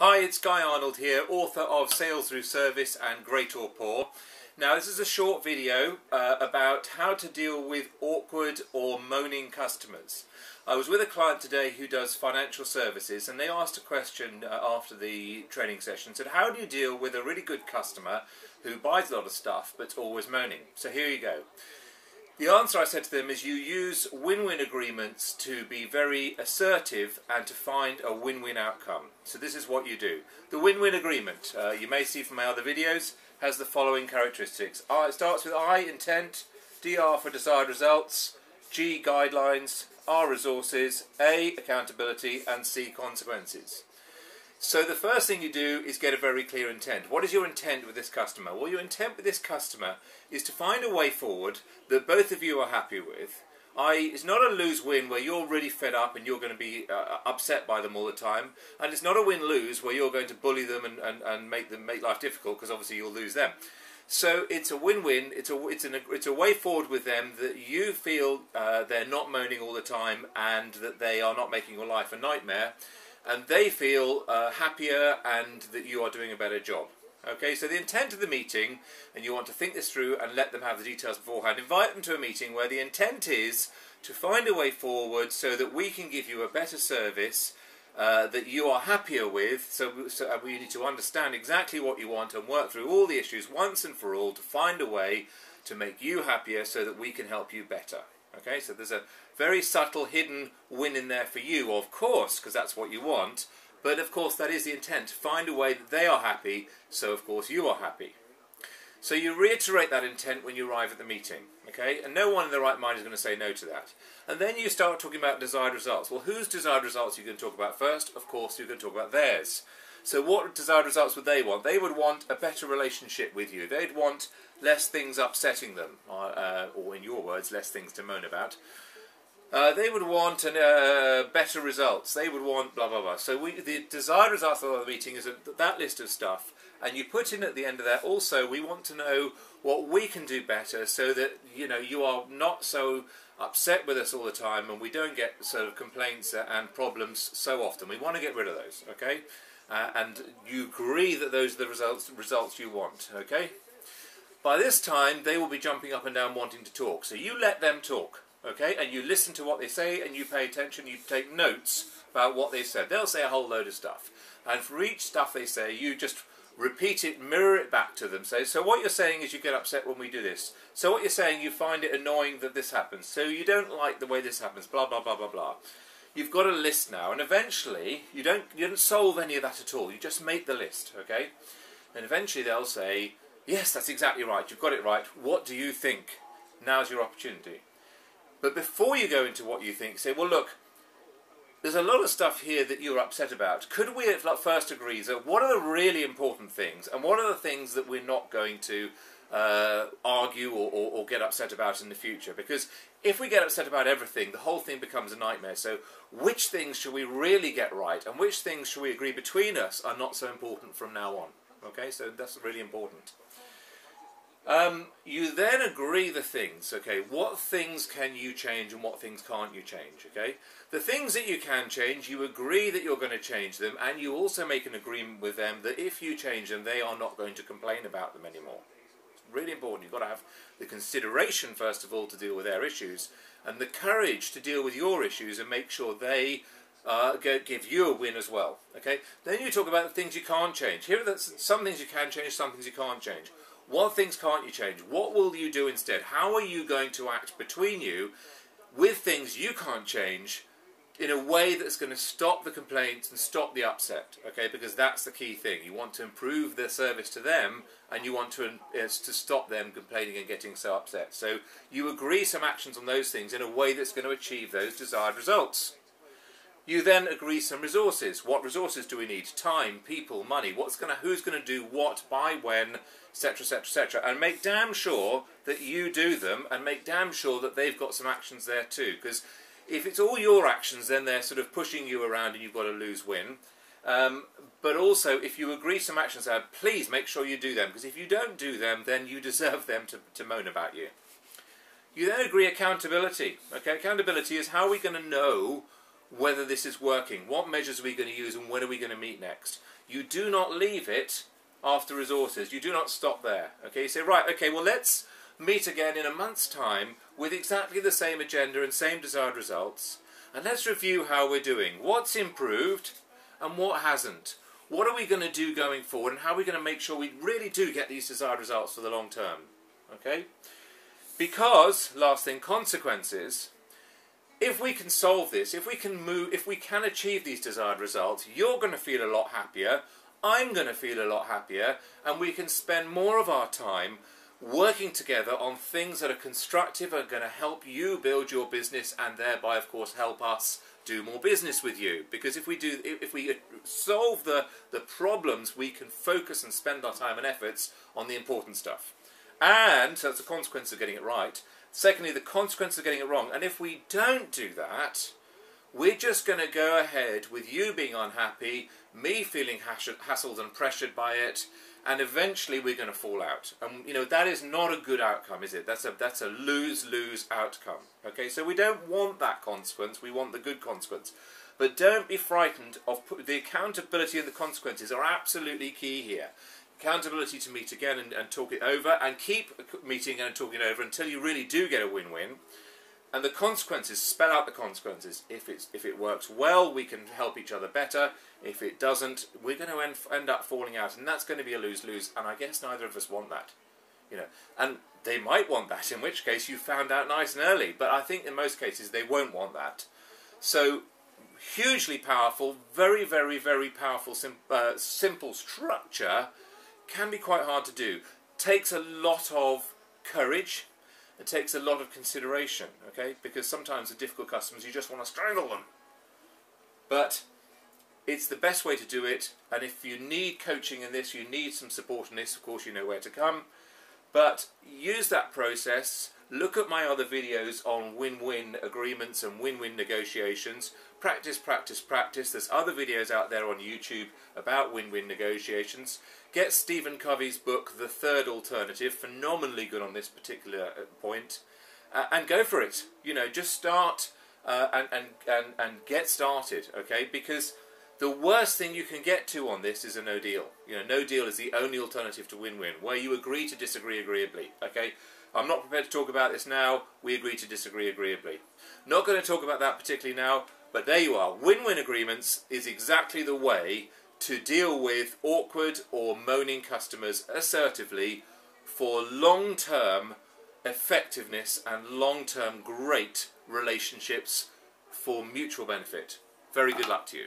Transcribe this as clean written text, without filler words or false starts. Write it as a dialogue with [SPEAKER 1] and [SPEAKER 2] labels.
[SPEAKER 1] Hi, it's Guy Arnold here, author of Sales Through Service and Great or Poor. Now, this is a short video about how to deal with awkward or moaning customers. I was with a client today who does financial services, and they asked a question after the training session. Said, how do you deal with a really good customer who buys a lot of stuff but's always moaning? So here you go. The answer I said to them is you use win-win agreements to be very assertive and to find a win-win outcome. So this is what you do. The win-win agreement, you may see from my other videos, has the following characteristics. It starts with I, intent, DR for desired results, G, guidelines, R, resources, A, accountability, and C, consequences. So the first thing you do is get a very clear intent. What is your intent with this customer? Well, your intent with this customer is to find a way forward that both of you are happy with. It's not a lose-win where you're really fed up and you're going to be upset by them all the time. And it's not a win-lose where you're going to bully them and make life difficult, because obviously you'll lose them. So it's a win-win. It's a way forward with them that you feel they're not moaning all the time and that they are not making your life a nightmare. And they feel happier and that you are doing a better job. Okay, so the intent of the meeting, and you want to think this through and let them have the details beforehand, invite them to a meeting where the intent is to find a way forward so that we can give you a better service that you are happier with, so we need to understand exactly what you want and work through all the issues once and for all to find a way to make you happier so that we can help you better. Okay, so there's a very subtle hidden win in there for you, of course, because that's what you want. But of course that is the intent, to find a way that they are happy, so of course you are happy. So you reiterate that intent when you arrive at the meeting, okay? And no one in their right mind is going to say no to that. And then you start talking about desired results. Well, whose desired results are you going to talk about first? Of course you're going to talk about theirs. So what desired results would they want? They would want a better relationship with you. They'd want less things upsetting them, or in your words, less things to moan about. They would want better results. They would want blah blah blah. So the desired results of the meeting is that list of stuff, and you put in at the end of that also, we want to know what we can do better so that you are not so upset with us all the time, and we don't get sort of complaints and problems so often. We want to get rid of those, okay? And you agree that those are the results you want, okay? By this time, they will be jumping up and down wanting to talk. So you let them talk. Okay, and you listen to what they say, and you pay attention, you take notes about what they said. They'll say a whole load of stuff. And for each stuff they say, you just repeat it, mirror it back to them. Say, so what you're saying is you get upset when we do this. So what you're saying, you find it annoying that this happens. So you don't like the way this happens, blah, blah, blah, blah, blah. You've got a list now, and eventually, you don't solve any of that at all. You just make the list, okay? And eventually they'll say, yes, that's exactly right, you've got it right. What do you think? Now's your opportunity. But before you go into what you think, say, well, look, there's a lot of stuff here that you're upset about. Could we first agree that what are the really important things, and what are the things that we're not going to argue or get upset about in the future? Because if we get upset about everything, the whole thing becomes a nightmare. So which things should we really get right, and which things should we agree between us are not so important from now on? Okay, so that's really important. You then agree the things, okay, what things can you change and what things can't you change, okay? The things that you can change, you agree that you're going to change them, and you also make an agreement with them that if you change them, they are not going to complain about them anymore. It's really important. You've got to have the consideration, first of all, to deal with their issues, and the courage to deal with your issues and make sure they give you a win as well, okay? Then you talk about the things you can't change. Here are some things you can change, some things you can't change. What things can't you change? What will you do instead? How are you going to act between you with things you can't change in a way that's going to stop the complaints and stop the upset? Okay, because that's the key thing. You want to improve the service to them, and you want to stop them complaining and getting so upset. So you agree some actions on those things in a way that's going to achieve those desired results. You then agree some resources. What resources do we need? Time, people, money. Who's going to do what, by when, etc., etc., etc. And make damn sure that you do them, and make damn sure that they've got some actions there too. Because if it's all your actions, then they're sort of pushing you around and you've got a lose-win. But also, if you agree some actions, please make sure you do them. Because if you don't do them, then you deserve them to moan about you. You then agree accountability. Okay, accountability is how are we going to know whether this is working. What measures are we going to use and when are we going to meet next? You do not leave it after resources. You do not stop there. Okay, you say, right, okay, well, let's meet again in a month's time with exactly the same agenda and same desired results, and let's review how we're doing. What's improved and what hasn't? What are we going to do going forward, and how are we going to make sure we really do get these desired results for the long term? Okay? Because, last thing, consequences. If we can solve this, if we can achieve these desired results, you're going to feel a lot happier, I'm going to feel a lot happier, and we can spend more of our time working together on things that are constructive and going to help you build your business, and thereby, of course, help us do more business with you. Because if we solve the problems, we can focus and spend our time and efforts on the important stuff. And so that's the consequence of getting it right. Secondly, the consequence of getting it wrong. And if we don't do that, we're just going to go ahead with you being unhappy, me feeling hassled and pressured by it, and eventually we're going to fall out. And you know, that is not a good outcome, is it? That's a lose-lose outcome. Okay, so we don't want that consequence, we want the good consequence. But don't be frightened of the accountability and the consequences are absolutely key here. Accountability to meet again and talk it over, and keep meeting and talking it over until you really do get a win-win. And the consequences, spell out the consequences. If it works well, we can help each other better. If it doesn't, we're going to end up falling out, and that's going to be a lose-lose. And I guess neither of us want that, you know. And they might want that, in which case you found out nice and early. But I think in most cases they won't want that. So hugely powerful, very, very, very powerful, simple structure can be quite hard to do. Takes a lot of courage. It takes a lot of consideration, okay? Because sometimes with difficult customers, you just want to strangle them. But it's the best way to do it, and if you need coaching in this, you need some support in this, of course you know where to come. But use that process. Look at my other videos on win-win agreements and win-win negotiations. Practice, practice, practice. There's other videos out there on YouTube about win-win negotiations. Get Stephen Covey's book, The Third Alternative, phenomenally good on this particular point, and go for it. You know, just start and get started, okay? Because the worst thing you can get to on this is a no deal. You know, no deal is the only alternative to win-win, where you agree to disagree agreeably, okay? I'm not prepared to talk about this now. We agree to disagree agreeably. Not going to talk about that particularly now, but there you are. Win-win agreements is exactly the way to deal with awkward or moaning customers assertively for long-term effectiveness and long-term great relationships for mutual benefit. Very good luck to you.